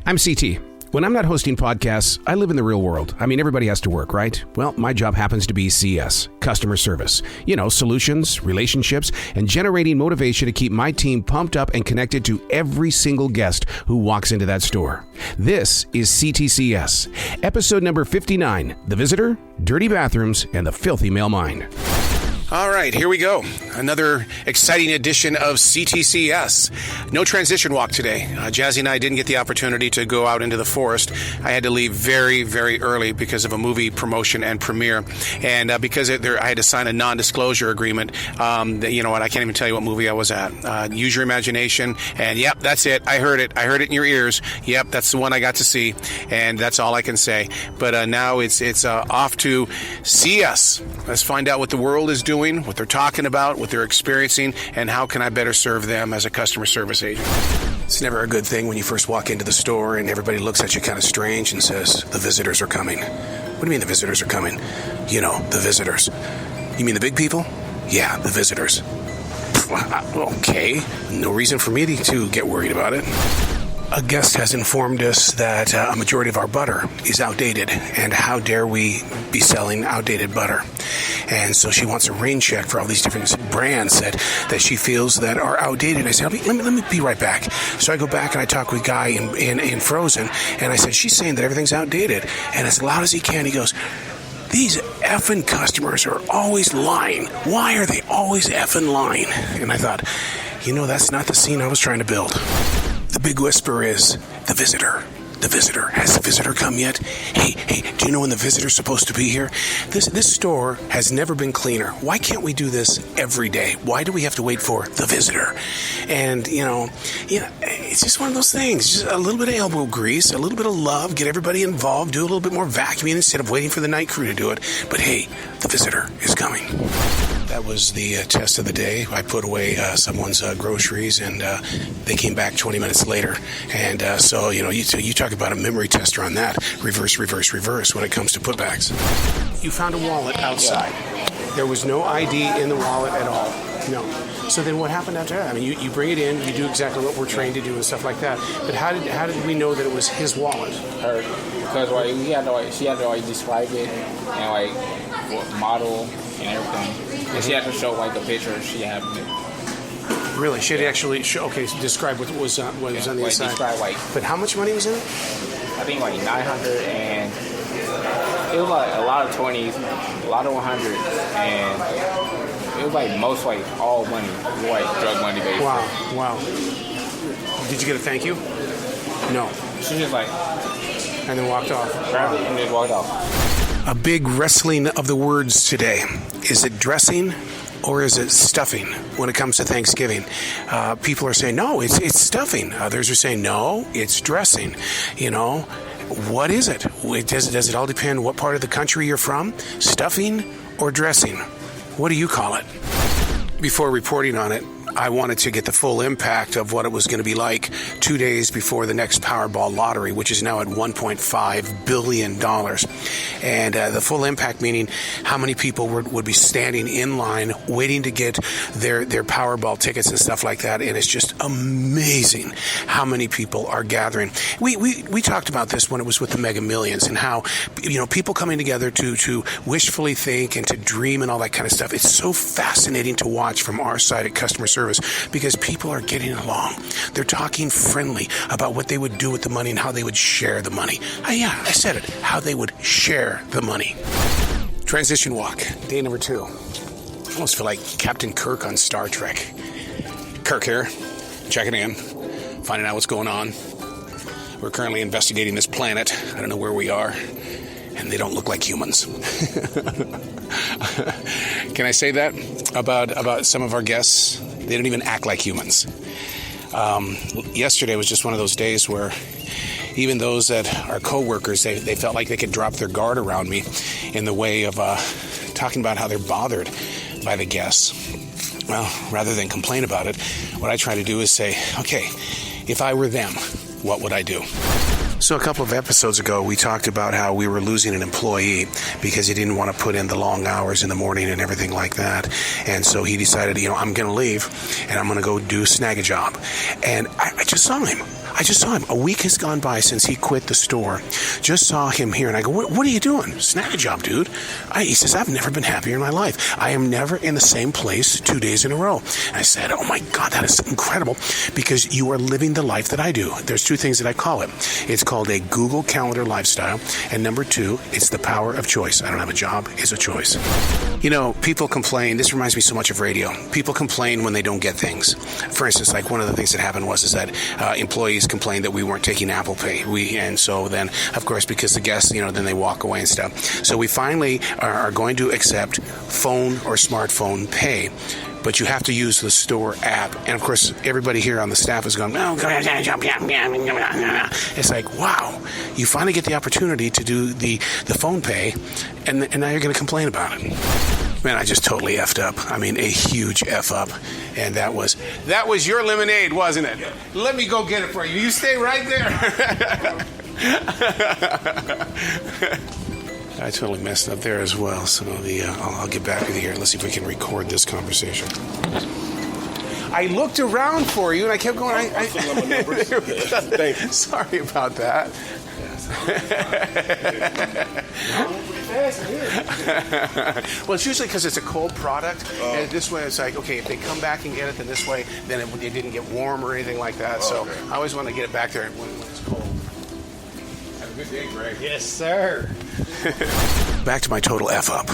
I'm CT. When I'm not hosting podcasts, I live in the real world. I mean, everybody has to work, right? Well, my job happens to be CS, customer service. You know, solutions, relationships, and generating motivation to keep my team pumped up and connected to every single guest who walks into that store. This is C.T.C.S., episode number 59, The Visitor, Dirty Bathrooms, and the Filthy Male Mind. All right, here we go. Another exciting edition of C.T.C.S. No transition walk today. Jazzy and I didn't get the opportunity to go out into the forest. I had to leave very, very early because of a movie promotion and premiere. And because I had to sign a non-disclosure agreement, you know what, I can't even tell you what movie I was at. Use your imagination. And yep, that's it. I heard it. I heard it in your ears. Yep, that's the one I got to see. And that's all I can say. But now it's off to CS. Let's find out what the world is doing, what they're talking about, what they're experiencing, and how can I better serve them as a customer service agent. It's never a good thing when you first walk into the store and everybody looks at you kind of strange and says, the visitors are coming. What do you mean the visitors are coming? You know, the visitors. You mean the big people? Yeah, the visitors. Okay, no reason for me to get worried about it. A guest has informed us that a majority of our butter is outdated, and how dare we be selling outdated butter. And so she wants a rain check for all these different brands that she feels that are outdated. I said, let me be right back. So I go back and I talk with Guy in Frozen, and I said, she's saying that everything's outdated. And as loud as he can, he goes, these effing customers are always lying. Why are they always effing lying? And I thought, you know, that's not the scene I was trying to build. The big whisper is, the visitor. The visitor. Has the visitor come yet? Hey, do you know when the visitor's supposed to be here? This store has never been cleaner. Why can't we do this every day? Why do we have to wait for the visitor? And, you know, it's just one of those things. Just a little bit of elbow grease, a little bit of love, get everybody involved, do a little bit more vacuuming instead of waiting for the night crew to do it. But hey, the visitor is coming. That was the test of the day. I put away someone's groceries, and they came back 20 minutes later. And so, you know, you talk about a memory tester on that. Reverse when it comes to putbacks. You found a wallet outside. There was no ID in the wallet at all. No. So then what happened after that? I mean, you bring it in, you do exactly what we're trained to do and stuff like that. But how did we know that it was his wallet? Her, because she had to describe it and what model and everything. And she had to show the picture she had. Really? She had to actually show, describe what was on the inside. Describe, but how much money was in it? I think 900, and it was a lot of 20s, a lot of 100s, and it was most all money, drug money basically. Wow. Did you get a thank you? No. She just and then walked off. Grabbed it and then walked off. A big wrestling of the words today. Is it dressing or is it stuffing when it comes to Thanksgiving? People are saying, no, it's stuffing. Others are saying, no, it's dressing. You know, what is it? Does it all depend what part of the country you're from? Stuffing or dressing? What do you call it? Before reporting on it, I wanted to get the full impact of what it was going to be like 2 days before the next Powerball lottery, which is now at $1.5 billion. And the full impact meaning how many people would be standing in line waiting to get their Powerball tickets and stuff like that. And it's just amazing how many people are gathering. We talked about this when it was with the Mega Millions and how, you know, people coming together to wishfully think and to dream and all that kind of stuff. It's so fascinating to watch from our side at customer service because people are getting along. They're talking friendly about what they would do with the money and how they would share the money. I said it. How they would share the money. Transition walk, day number 2. I almost feel like Captain Kirk on Star Trek. Kirk here, checking in, finding out what's going on. We're currently investigating this planet. I don't know where we are, and they don't look like humans. Can I say that about some of our guests? They don't even act like humans. Yesterday was just one of those days where even those that are coworkers, they felt like they could drop their guard around me in the way of talking about how they're bothered by the guests. Well, rather than complain about it, what I try to do is say, okay, if I were them, what would I do? So a couple of episodes ago, we talked about how we were losing an employee because he didn't want to put in the long hours in the morning and everything like that. And so he decided, I'm going to leave and I'm going to go do snag a job. And I just saw him. I just saw him. A week has gone by since he quit the store. Just saw him here, and I go, what are you doing? Snag a job, dude. He says, I've never been happier in my life. I am never in the same place 2 days in a row. And I said, oh my God, that is incredible, because you are living the life that I do. There's two things that I call it. It's called a Google Calendar lifestyle, and number two, it's the power of choice. I don't have a job, it's a choice. You know, people complain. This reminds me so much of radio. People complain when they don't get things. For instance, like one of the things that happened is that employees complained that we weren't taking Apple Pay. And so then, of course, because the guests, then they walk away and stuff. So we finally are going to accept phone or smartphone pay. But you have to use the store app. And, of course, everybody here on the staff is going, oh, it's like, wow, you finally get the opportunity to do the phone pay, and now you're going to complain about it. Man, I just totally effed up. I mean, a huge F up. And that was your lemonade, wasn't it? Let me go get it for you. You stay right there. I totally messed up there as well. So I'll get back with you here. Let's see if we can record this conversation. I looked around for you and I kept going. Sorry about that. Well, it's usually because it's a cold product. And this way it's like, okay, if they come back and get it, then this way, then it didn't get warm or anything like that. So I always want to get it back there when it's cold. Have a good day, Greg. Yes, sir. Back to my total F up.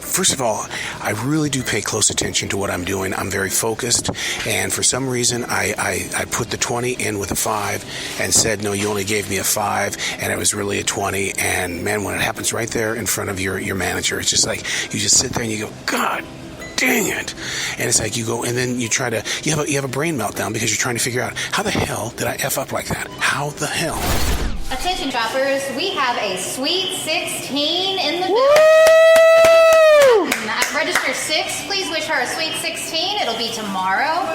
First of all, I really do pay close attention to what I'm doing. I'm very focused, and for some reason, I put the 20 in with a 5 and said, no, you only gave me a 5, and it was really a 20. And man, when it happens right there in front of your manager, it's just like you just sit there and you go, God dang it. And it's like you go, and then you try to, you have a brain meltdown because you're trying to figure out, how the hell did I F up like that? How the hell? Attention shoppers, we have a Sweet 16 in the building. At register 6, please wish her a Sweet 16. It'll be tomorrow.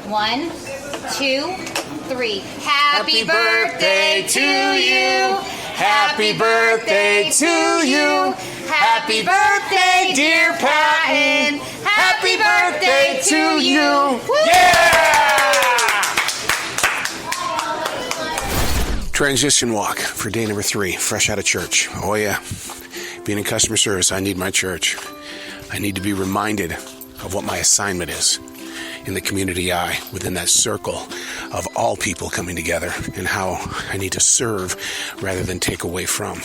1, 2, 3. Happy birthday to you. Happy birthday to you. Happy birthday, dear Patton. Happy birthday to you. Yeah! Transition walk for day number 3, fresh out of church. Oh yeah. Being in customer service, I need my church. I need to be reminded of what my assignment is in the community eye, within that circle of all people coming together, and how I need to serve rather than take away from.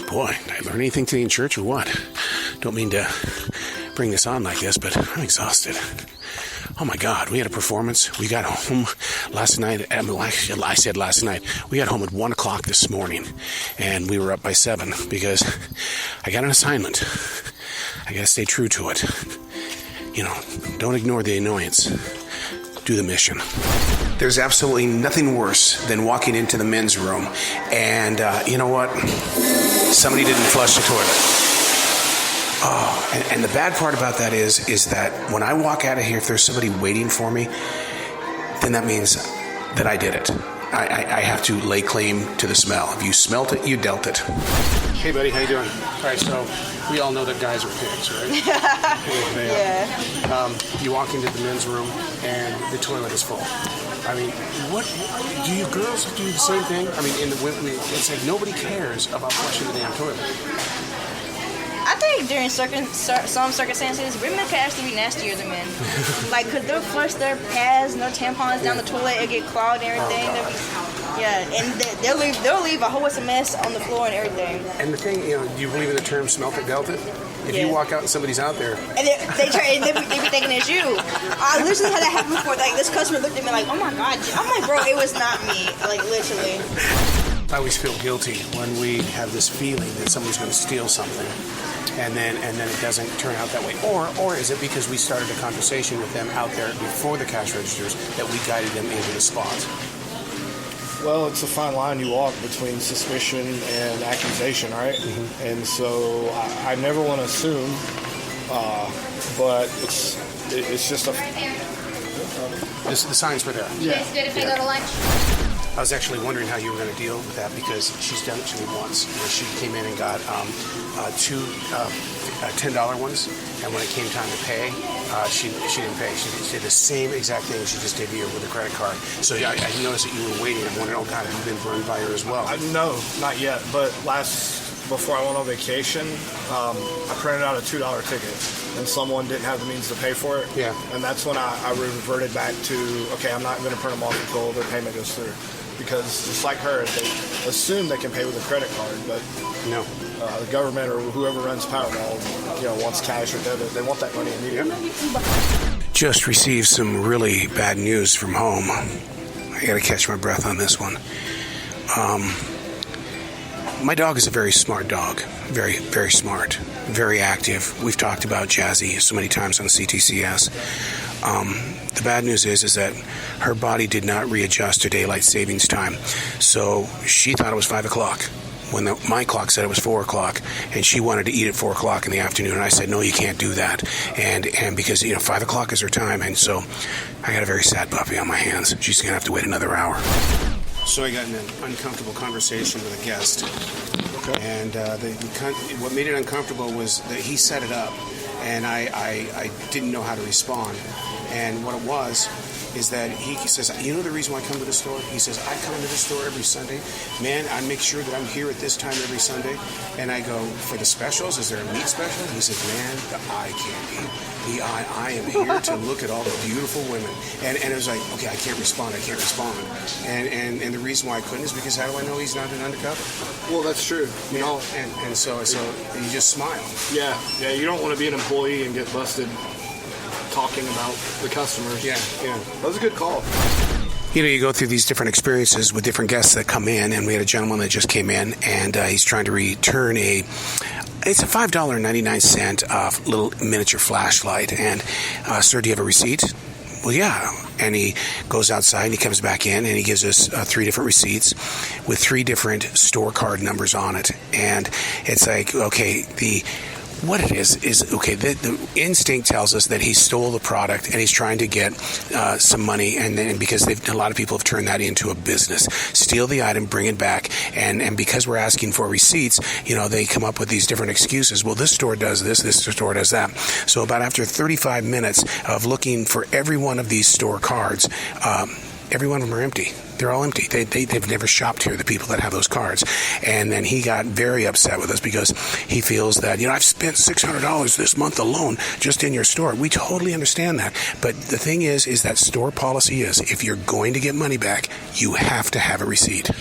Boy, did I learn anything today in church or what? Don't mean to bring this on like this, but I'm exhausted. Oh my God, we had a performance. We got home last night. I said last night. We got home at 1 o'clock this morning, and we were up by 7 because I got an assignment. I got to stay true to it. Don't ignore the annoyance. Do the mission. There's absolutely nothing worse than walking into the men's room and, you know what? Somebody didn't flush the toilet. Oh, and the bad part about that is that when I walk out of here, if there's somebody waiting for me, then that means that I did it. I have to lay claim to the smell. If you smelt it, you dealt it. Hey, buddy, how you doing? All right, so we all know that guys are pigs, right? Yeah. You walk into the men's room, and the toilet is full. I mean, what do you girls do the same thing? I mean, it's like nobody cares about flushing the damn toilet. I think during some circumstances, women can actually be nastier than men. Like, could they flush their pads, no tampons down the toilet, and get clogged and everything? And they'll leave a whole bunch of mess on the floor and everything. And the thing, do you believe in the term "smelt it, dealt it"? If you walk out and somebody's out there, and they be thinking it's you. I literally had that happen before. Like, this customer looked at me like, "Oh my God!" I'm like, "Bro, it was not me." Like, literally. I always feel guilty when we have this feeling that someone's going to steal something, and then it doesn't turn out that way. Or is it because we started a conversation with them out there before the cash registers that we guided them into the spot? Well, it's a fine line you walk between suspicion and accusation, right? Mm-hmm. And so I never want to assume, but it's just a... The signs were there. You guys good if I go to lunch? I was actually wondering how you were going to deal with that because she's done it to me once. She came in and got two $10 ones, and when it came time to pay, she didn't pay. She did the same exact thing she just did here with a credit card. So I noticed that you were waiting. I'm wondering, oh God, have you been burned by her as well? No, not yet. But before I went on vacation, I printed out a $2 ticket, and someone didn't have the means to pay for it. Yeah. And that's when I reverted back to, okay, I'm not going to print them off until their payment goes through. Because just like her, they assume they can pay with a credit card, but No. The government or whoever runs Powerball, wants cash or debit. They want that money immediately. Just received some really bad news from home. I got to catch my breath on this one. My dog is a very smart dog. Very, very smart. Very active. We've talked about Jazzy so many times on C.T.C.S. The bad news is that her body did not readjust to daylight savings time. So she thought it was 5 o'clock when my clock said it was 4 o'clock, and she wanted to eat at 4 o'clock in the afternoon. And I said, no, you can't do that. And because, 5 o'clock is her time. And so I got a very sad puppy on my hands. She's going to have to wait another hour. So I got in an uncomfortable conversation with a guest. Okay. And what made it uncomfortable was that he set it up, and I didn't know how to respond. And what it was is that he says, you know the reason why I come to the store? He says, I come to the store every Sunday. Man, I make sure that I'm here at this time every Sunday. And I go, for the specials, is there a meat special? He says, man, the eye candy. I am here to look at all the beautiful women. And it was like, okay, I can't respond. And the reason why I couldn't is because how do I know he's not an undercover? Well, that's true. And so you just smile. Yeah, you don't want to be an employee and get busted talking about the customers. Yeah. That was a good call. You go through these different experiences with different guests that come in, and we had a gentleman that just came in, and he's trying to return it's a $5.99 little miniature flashlight. And, sir, do you have a receipt? Well, yeah. And he goes outside, and he comes back in, and he gives us 3 different receipts with 3 different store card numbers on it. And it's like, okay, what it is okay, the instinct tells us that he stole the product and he's trying to get some money, and then because a lot of people have turned that into a business. Steal the item, bring it back, and because we're asking for receipts, they come up with these different excuses. Well, this store does this store does that. So about after 35 minutes of looking for every one of these store cards, every one of them are empty. They're all empty. They've never shopped here, the people that have those cards. And then he got very upset with us because he feels that, I've spent $600 this month alone just in your store. We totally understand that. But the thing is that store policy is if you're going to get money back, you have to have a receipt.